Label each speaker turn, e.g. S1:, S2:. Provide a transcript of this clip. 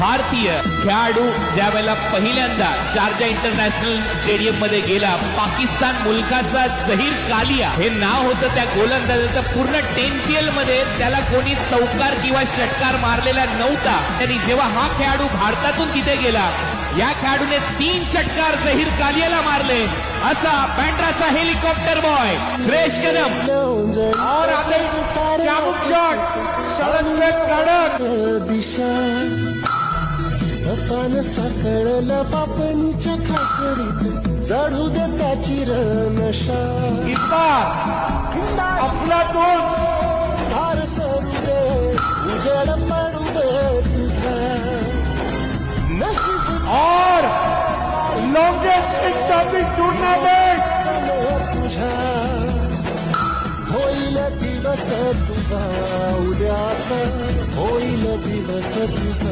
S1: भारतीय खेळाडू ज्यावेळेला पहिल्यांदा शारजा इंटरनॅशनल स्टेडियम मध्ये गेला, पाकिस्तान मुलकाचा झहीर कालिया हे नाव होतं त्या गोलंदाजाचं. पूर्ण 10PL मध्ये त्याला कोणी चौकार किंवा षटकार मारलेला नव्हता. त्यांनी जेव्हा हा खेळाडू भारतातून तिथे गेला, या खेळाडूने 3 षटकार झहीर कालियाला मारले. असा बँड्राचा हेलिकॉप्टर बॉय श्रेयस कदम.
S2: और आगे चाबुक शॉट, सडक कडक
S3: दिशा सपान साकळला पापणीच्या खाचरीत चढू दे त्याची रनशा.
S2: इस बार अफलातून
S3: धार सरू दे उजेड पडू दे तुझा नशीब
S2: और longest six of the tournament.
S3: तुझा होईल दिवस तुझा उद्याचा, होईल दिवस तुझा.